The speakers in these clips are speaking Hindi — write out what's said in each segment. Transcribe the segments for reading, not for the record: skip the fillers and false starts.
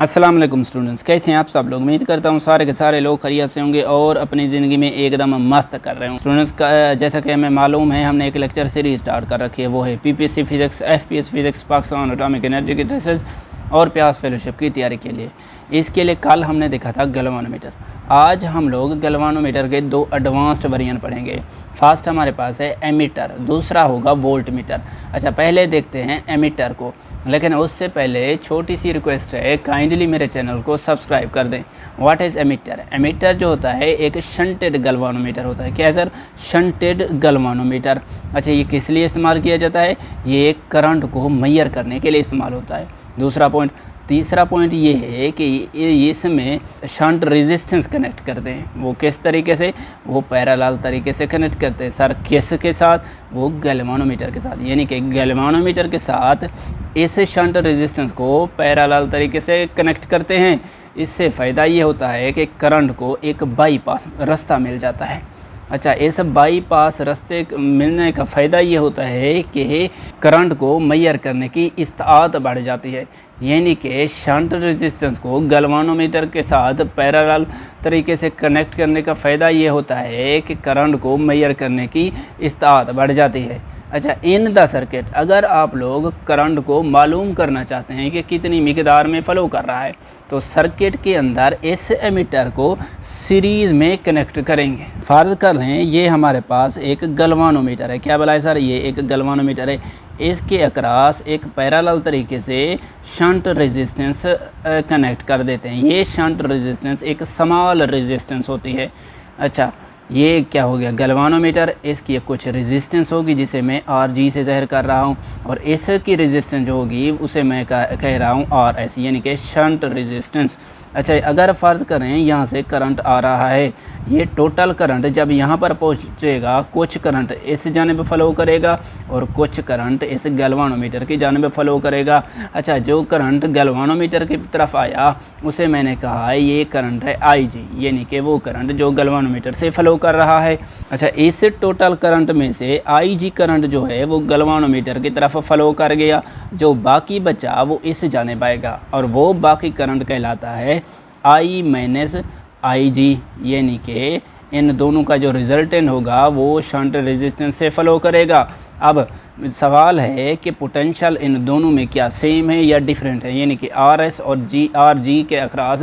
अस्सलाम वालेकुम स्टूडेंट्स, कैसे हैं आप सब लोग। उम्मीद करता हूँ सारे के सारे लोग खैरियत से होंगे और अपनी ज़िंदगी में एकदम मस्त कर रहे हों। स्टूडेंट्स का जैसा कि हमें मालूम है, हमने एक लेक्चर सीरीज स्टार्ट कर रखी है, वो है PPSC physics, FPS physics, Pakistan atomic energy की टेस्ट और प्यास फेलोशिप की तैयारी के लिए। इसके लिए कल हमने देखा था गैल्वानोमीटर। आज हम लोग गैल्वानोमीटर के दो एडवांस्ड वेरिएंट पढ़ेंगे। फर्स्ट हमारे पास है एमीटर, दूसरा होगा वोल्ट मीटर। अच्छा, पहले देखते हैं एमीटर को, लेकिन उससे पहले छोटी सी रिक्वेस्ट है, काइंडली मेरे चैनल को सब्सक्राइब कर दें। What is ammeter? एमीटर जो होता है एक शंटेड गैल्वानोमीटर होता है। क्या सर? Shunted galvanometer. अच्छा, ये किस लिए इस्तेमाल किया जाता है? ये एक करंट को मेजर करने के लिए इस्तेमाल होता है। दूसरा पॉइंट। तीसरा पॉइंट ये है कि इसमें शंट रेजिस्टेंस कनेक्ट करते हैं। वो किस तरीके से? वो पैरेलल तरीके से कनेक्ट करते हैं। सर किस के साथ? वो गैल्वानोमीटर के साथ। यानी कि गैल्वानोमीटर के साथ इस शंट रेजिस्टेंस को पैरेलल तरीके से कनेक्ट करते हैं। इससे फ़ायदा ये होता है कि करंट को एक बाईपास रास्ता मिल जाता है। अच्छा, इस बाईपास रास्ते मिलने का फ़ायदा ये होता है कि करंट को मेजर करने की इस्तात बढ़ जाती है। यानी कि शंट रेजिस्टेंस को गैल्वानोमीटर के साथ पैरेलल तरीके से कनेक्ट करने का फ़ायदा ये होता है कि करंट को मेजर करने की इस्तात बढ़ जाती है। अच्छा, इन द सर्किट, अगर आप लोग करंट को मालूम करना चाहते हैं कि कितनी मिकदार में फ़लो कर रहा है, तो सर्किट के अंदर इस एमीटर को सीरीज़ में कनेक्ट करेंगे। फ़र्ज़ कर लें ये हमारे पास एक गैल्वानोमीटर है। क्या बोला है सर? ये एक गैल्वानोमीटर है। इसके अक्रॉस एक पैरेलल तरीके से शंट रेजिस्टेंस कनेक्ट कर देते हैं। ये शंट रेजिस्टेंस एक स्मॉल रेजिस्टेंस होती है। अच्छा, ये क्या हो गया? गैल्वानोमीटर। इसकी कुछ रेजिस्टेंस होगी जिसे मैं RG से ज़ाहिर कर रहा हूँ, और इसकी रेजिस्टेंस जो होगी उसे मैं कह रहा हूँ RS, यानी कि शंट रेजिस्टेंस। अच्छा, अगर फ़र्ज़ करें यहाँ से करंट आ रहा है, ये टोटल करंट जब यहाँ पर पहुँचेगा, कुछ करंट इस जानिब फ़लो करेगा और कुछ करंट इस गैल्वानोमीटर की जानिब फ़लो करेगा। अच्छा, जो करंट गैल्वानोमीटर की तरफ आया उसे मैंने कहा है ये करंट है IG, यानी कि वो करंट जो गैल्वानोमीटर से फ़लो कर रहा है। अच्छा, इस टोटल करंट में से IG करंट जो है वो गैल्वानोमीटर की तरफ फ़लो कर गया, जो बाकी बचा वो इस जानिब आएगा, और वो बाकी करंट कहलाता है I माइनस IG, यानी कि इन दोनों का जो रिजल्टेंट होगा वो शंट रेजिस्टेंस से फ़लो करेगा। अब सवाल है कि पोटेंशियल इन दोनों में क्या सेम है या डिफरेंट है, यानी कि RS और RG के अक्रॉस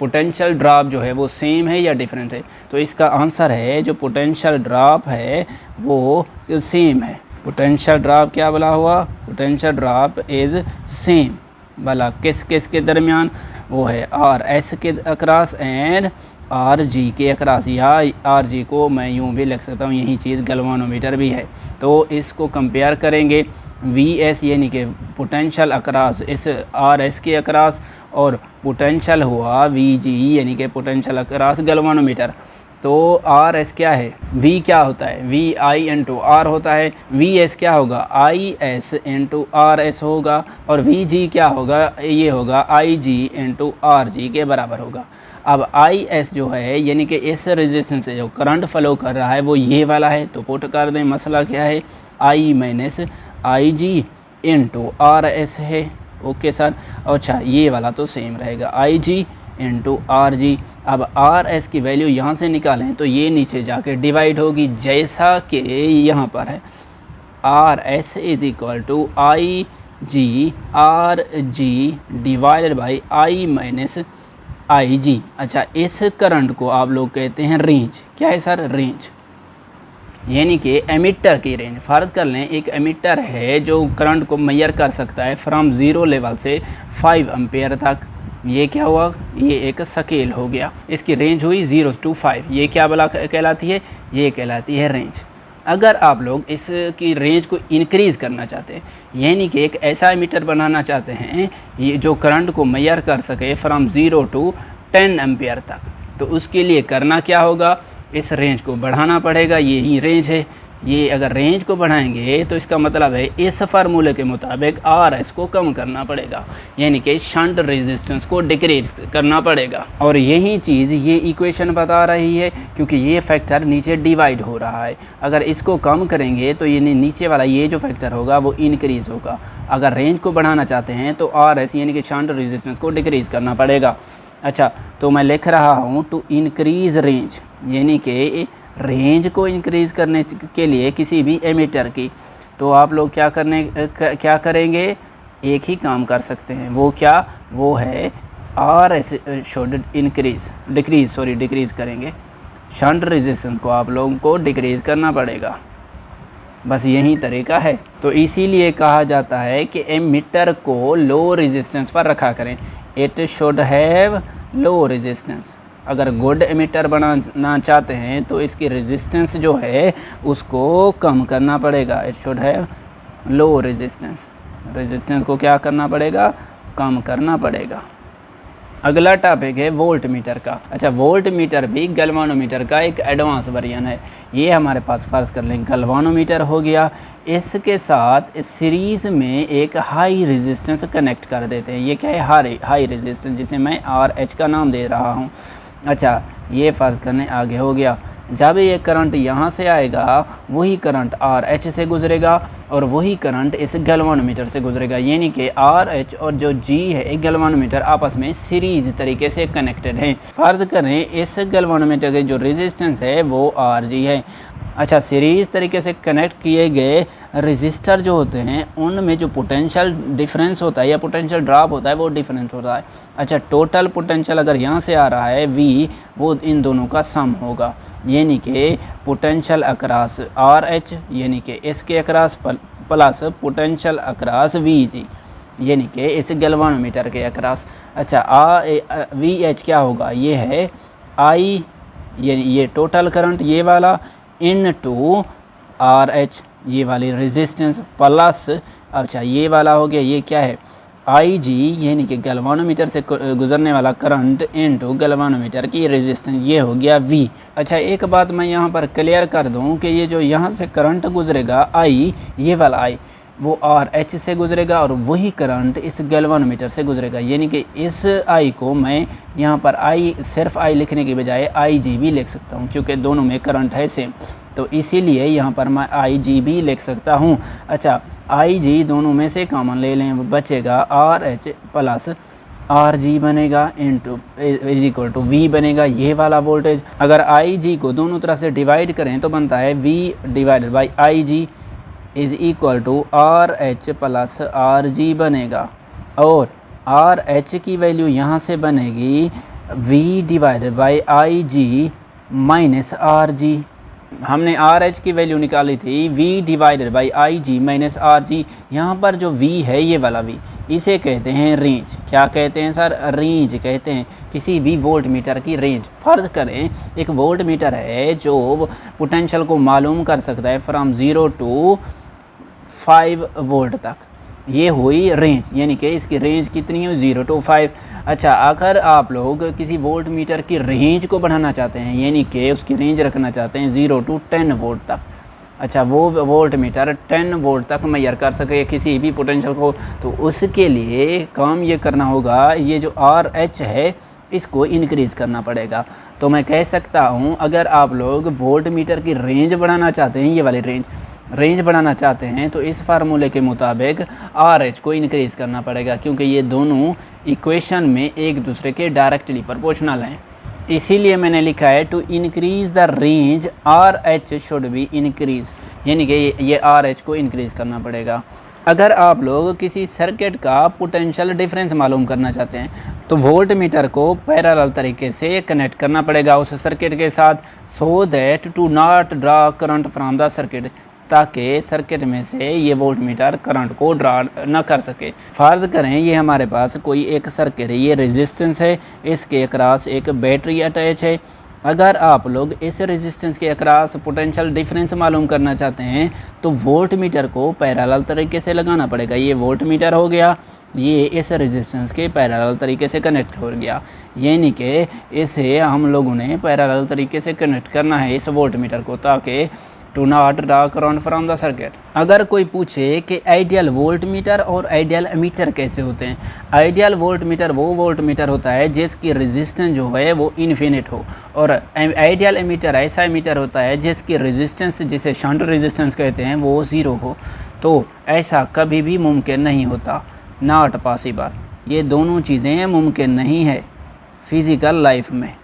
पोटेंशियल ड्रॉप जो है वो सेम है या डिफरेंट है। तो इसका आंसर है जो पोटेंशियल ड्रॉप है वो सेम है। पोटेंशियल ड्रॉप क्या बोला हुआ? पोटेंशियल ड्रॉप इज़ सेम वाला किस किस के दरमियान? वो है RS के अक्रॉस एंड RG के अक्रॉस, या RG को मैं यूँ भी लिख सकता हूँ, यही चीज़ गैल्वानोमीटर भी है। तो इसको कंपेयर करेंगे VS, यानी कि पोटेंशियल अक्रॉस इस RS के अक्रॉस, और पोटेंशियल हुआ VG, यानी कि पोटेंशियल अक्रॉस गैल्वानोमीटर। तो RS क्या है? V क्या होता है? VI इंटू R होता है। VS क्या होगा? IS इंटू RS होगा, और VG क्या होगा? ये होगा IG इंटू RG के बराबर होगा। अब IS जो है, यानी कि इस रेजिस्टेंस से जो करंट फ़लो कर रहा है वो ये वाला है, तो पुट कर दें। मसला क्या है? I minus IG into RS है। Okay sir. अच्छा, ये वाला तो सेम रहेगा, IG इंटू RG। अब RS की वैल्यू यहाँ से निकालें तो ये नीचे जाके डिवाइड होगी, जैसा कि यहाँ पर है RS is equal to IG RG divided by I minus IG। अच्छा, इस करंट को आप लोग कहते हैं रेंज। क्या है सर? रेंज, यानी कि एमिटर की रेंज। फ़र्ज़ कर लें एक एमिटर है जो करंट को मेजर कर सकता है फ्रॉम 0 लेवल से 5 एम्पेयर तक। ये क्या हुआ? ये एक स्केल हो गया, इसकी रेंज हुई 0 to 5। ये क्या बला कहलाती है? ये कहलाती है रेंज। अगर आप लोग इसकी रेंज को इंक्रीज़ करना चाहते हैं, यानी कि एक ऐसा एमीटर बनाना चाहते हैं ये जो करंट को मेजर कर सके फ्रॉम 0 to 10 एम्पेयर तक, तो उसके लिए करना क्या होगा? इस रेंज को बढ़ाना पड़ेगा। यही रेंज है, ये अगर रेंज को बढ़ाएंगे तो इसका मतलब है इस फार्मूले के मुताबिक RS को कम करना पड़ेगा, यानी कि शंट रेजिस्टेंस को डिक्रीज करना पड़ेगा। और यही चीज़ ये इक्वेशन बता रही है, क्योंकि ये फैक्टर नीचे डिवाइड हो रहा है। अगर इसको कम करेंगे तो ये नीचे वाला ये जो फैक्टर होगा वो इंक्रीज़ होगा। अगर रेंज को बढ़ाना चाहते हैं तो RS यानी कि शंट रेजिस्टेंस को डिक्रीज़ करना पड़ेगा। अच्छा, तो मैं लिख रहा हूँ टू इंक्रीज़ रेंज, यानी कि रेंज को इंक्रीज़ करने के लिए किसी भी एमीटर की, तो आप लोग क्या करेंगे, एक ही काम कर सकते हैं। वो क्या, वो है RS शुड डिक्रीज़ करेंगे। शंट रेजिस्टेंस को आप लोगों को डिक्रीज़ करना पड़ेगा, बस यही तरीका है। तो इसीलिए कहा जाता है कि एमीटर को लो रेजिस्टेंस पर रखा करें। It should have low resistance. अगर गुड एमीटर बनाना चाहते हैं तो इसकी रेजिस्टेंस जो है उसको कम करना पड़ेगा। It should have low resistance. Resistance को क्या करना पड़ेगा, कम करना पड़ेगा। अगला टॉपिक है वोल्ट मीटर का। अच्छा, वोल्ट मीटर भी गैल्वानोमीटर का एक एडवांस वर्जन है। ये हमारे पास फ़र्ज़ कर लें गैल्वानोमीटर हो गया, इसके साथ सीरीज़ में एक हाई रेजिस्टेंस कनेक्ट कर देते हैं। ये क्या है, हाई रेजिस्टेंस, जिसे मैं RH का नाम दे रहा हूँ। अच्छा, ये फ़र्ज़ करने आगे हो गया, जब ये करंट यहाँ से आएगा वही करंट RH से गुजरेगा और वही करंट इस गैल्वानोमीटर से गुजरेगा, यानी कि RH और जो G है गैल्वानोमीटर आपस में सीरीज़ तरीके से कनेक्टेड हैं। फ़र्ज़ करें इस गैल्वानोमीटर के जो रेजिस्टेंस है वो RG है। अच्छा, सीरीज़ तरीके से कनेक्ट किए गए रजिस्टर जो होते हैं उनमें जो पोटेंशियल डिफरेंस होता है या पोटेंशियल ड्रॉप होता है वो डिफरेंट होता है। अच्छा, टोटल पोटेंशियल अगर यहाँ से आ रहा है V, वो इन दोनों का सम होगा, यानी कि पोटेंशियल अक्रॉस RH यानी कि इसके across plus potential across VG यानी कि इस गैल्वानोमीटर के अक्रॉस। अच्छा, VH क्या होगा, ये है I यानी ये टोटल करंट ये वाला इनटू RH ये वाली रेजिस्टेंस प्लस, अच्छा ये वाला हो गया, ये क्या है IG यानी कि गैल्वानोमीटर से गुजरने वाला करंट इनटू गैल्वानोमीटर की रेजिस्टेंस, ये हो गया V। अच्छा, एक बात मैं यहाँ पर क्लियर कर दूँ कि ये जो यहाँ से करंट गुजरेगा I, ये वाला I वो RH से गुजरेगा और वही करंट इस गैल्वानोमीटर से गुजरेगा, यानी कि इस I को मैं यहाँ पर सिर्फ I लिखने की बजाय IG भी लिख सकता हूँ, क्योंकि दोनों में करंट है सेम, तो इसीलिए यहाँ पर मैं IG भी लिख सकता हूँ। अच्छा, IG दोनों में से कॉमन ले लें, बचेगा RH प्लस RG बनेगा into is equal to V बनेगा ये वाला वोल्टेज। अगर IG को दोनों तरह से डिवाइड करें तो बनता है V divided by IG is equal to RH plus RG बनेगा, और RH की वैल्यू यहाँ से बनेगी V divided by IG minus RG। हमने RH की वैल्यू निकाली थी V divided by IG minus RG। यहाँ पर जो V है ये वाला V, इसे कहते हैं रेंज। क्या कहते हैं सर, रेंज कहते हैं किसी भी वोल्ट मीटर की रेंज। फ़र्ज़ करें एक वोल्ट मीटर है जो पोटेंशियल को मालूम कर सकता है फ्रॉम 0 टू 5 वोल्ट तक, ये हुई रेंज, यानी कि इसकी रेंज कितनी है 0 टू 5। अच्छा, अगर आप लोग किसी वोल्ट मीटर की रेंज को बढ़ाना चाहते हैं, यानी कि उसकी रेंज रखना चाहते हैं 0 टू 10 वोल्ट तक, अच्छा वो वोल्ट मीटर 10 वोल्ट तक मेजर कर सके किसी भी पोटेंशियल को, तो उसके लिए काम ये करना होगा, ये जो RH है इसको इंक्रीज़ करना पड़ेगा। तो मैं कह सकता हूँ अगर आप लोग वोल्ट मीटर की रेंज बढ़ाना चाहते हैं, ये वाली रेंज बढ़ाना चाहते हैं, तो इस फार्मूले के मुताबिक RH को इंक्रीज़ करना पड़ेगा, क्योंकि ये दोनों इक्वेशन में एक दूसरे के डायरेक्टली प्रोपोर्शनल हैं। इसीलिए मैंने लिखा है to increase the range RH should be increase, यानी कि ये RH को इंक्रीज़ करना पड़ेगा। अगर आप लोग किसी सर्किट का पोटेंशियल डिफरेंस मालूम करना चाहते हैं तो वोल्ट मीटर को पैरेलल तरीके से कनेक्ट करना पड़ेगा उस सर्किट के साथ, so that to not draw current from the circuit, ताकि सर्किट में से ये वोल्ट मीटर करंट को ड्रा न कर सके। फ़र्ज़ करें ये हमारे पास कोई एक सर्किट है, ये रेजिस्टेंस है, इसके अक्रॉस एक बैटरी अटैच है। अगर आप लोग इस रेजिस्टेंस के अक्रॉस पोटेंशियल डिफरेंस मालूम करना चाहते हैं तो वोल्ट मीटर को पैरेलल तरीके से लगाना पड़ेगा। ये वोल्ट मीटर हो गया, ये इस रेजिस्टेंस के पैरेलल तरीके से कनेक्ट हो गया, यानी कि इसे हम लोगों ने पैरेलल तरीके से कनेक्ट करना है इस वोल्ट मीटर को, ताकि to not draw current from the circuit. अगर कोई पूछे कि आइडियल वोल्ट मीटर और आइडियल एमीटर कैसे होते हैं, आइडियल वोल्ट मीटर वो वोल्ट मीटर होता है जिसकी रेजिस्टेंस जो है वो इन्फिनिट हो, और आइडियल एमीटर ऐसा एमीटर होता है जिसकी रेजिस्टेंस, जिसे शंट रेजिस्टेंस कहते हैं, वो ज़ीरो हो। तो ऐसा कभी भी मुमकिन नहीं होता, नॉट पॉसिबल। ये दोनों चीज़ें मुमकिन नहीं है फिज़िकल लाइफ में,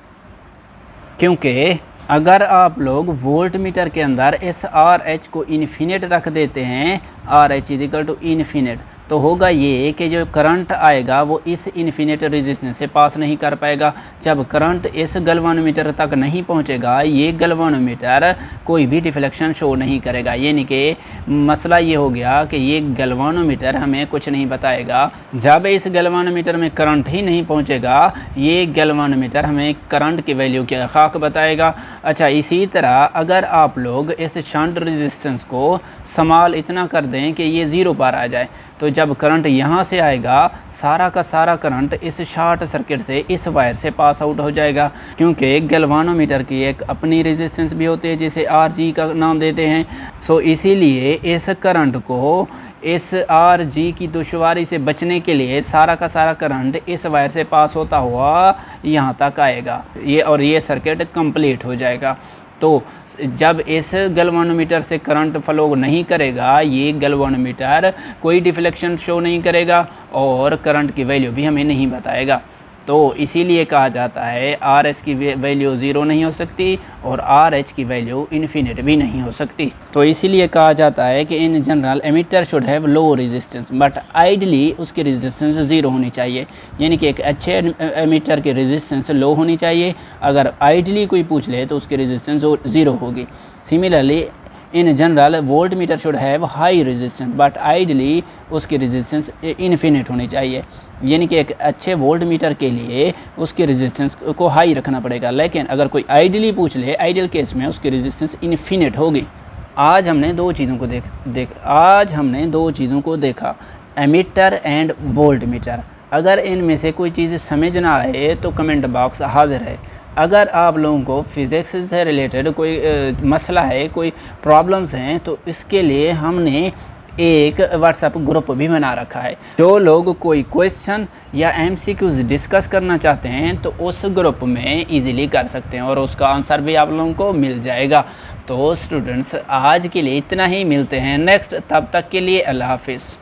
क्योंकि अगर आप लोग वोल्ट मीटर के अंदर इस आर एच को इन्फिनिट रख देते हैं, R H is equal to infinite, तो होगा ये कि जो करंट आएगा वो इस इन्फिनिट रेजिस्टेंस से पास नहीं कर पाएगा। जब करंट इस गैल्वेनोमीटर तक नहीं पहुंचेगा, ये गैल्वेनोमीटर कोई भी डिफ्लेक्शन शो नहीं करेगा। यानी कि मसला ये हो गया कि ये गैल्वेनोमीटर हमें कुछ नहीं बताएगा। जब इस गैल्वेनोमीटर में करंट ही नहीं पहुंचेगा, ये गैल्वेनोमीटर हमें करंट की वैल्यू क्या खाक बताएगा। अच्छा, इसी तरह अगर आप लोग इस शंट रेजिस्टेंस को समाल इतना कर दें कि ये ज़ीरो पर आ जाए, तो जब करंट यहाँ से आएगा, सारा का सारा करंट इस शॉर्ट सर्किट से इस वायर से पास आउट हो जाएगा, क्योंकि गैल्वेनोमीटर की एक अपनी रेजिस्टेंस भी होती है जिसे आर जी का नाम देते हैं। सो इसीलिए इस करंट को, इस आर जी की दुश्वारी से बचने के लिए सारा का सारा करंट इस वायर से पास होता हुआ यहाँ तक आएगा, ये सर्किट कंप्लीट हो जाएगा। तो जब इस गैल्वेनोमीटर से करंट फ्लो नहीं करेगा, ये गैल्वेनोमीटर कोई डिफ्लेक्शन शो नहीं करेगा और करंट की वैल्यू भी हमें नहीं बताएगा। तो इसीलिए कहा जाता है आर एस की वैल्यू ज़ीरो नहीं हो सकती और आर एच की वैल्यू इन्फिनिट भी नहीं हो सकती। तो इसीलिए कहा जाता है कि in general ammeter should have low resistance but ideally उसकी रेजिस्टेंस ज़ीरो होनी चाहिए। यानी कि एक अच्छे एमीटर की रेजिस्टेंस लो होनी चाहिए। अगर आइडली कोई पूछ ले तो उसकी रेजिस्टेंस ज़ीरो होगी। Similarly in general volt meter should have high resistance but ideally उसकी रेजिस्टेंस इन्फिनिट होनी चाहिए। यानी कि एक अच्छे वोल्ट मीटर के लिए उसकी रेजिस्टेंस को हाई रखना पड़ेगा, लेकिन अगर कोई आइडली पूछ ले, आइडियल केस में उसकी रेजिस्टेंस इन्फिनिट होगी। आज हमने दो चीज़ों को देखा, एमीटर एंड वोल्ट मीटर। अगर इनमें से कोई चीज़ समझ ना आए तो कमेंट बॉक्स हाजिर है। अगर आप लोगों को फिज़िक्स से रिलेटेड कोई मसला है, कोई प्रॉब्लम्स हैं, तो इसके लिए हमने एक व्हाट्सएप ग्रुप भी बना रखा है। जो लोग कोई क्वेश्चन या एमसीक्यूज़ डिस्कस करना चाहते हैं तो उस ग्रुप में इजीली कर सकते हैं और उसका आंसर भी आप लोगों को मिल जाएगा। तो स्टूडेंट्स, आज के लिए इतना ही, मिलते हैं नेक्स्ट, तब तक के लिए अल्लाह हाफिज़।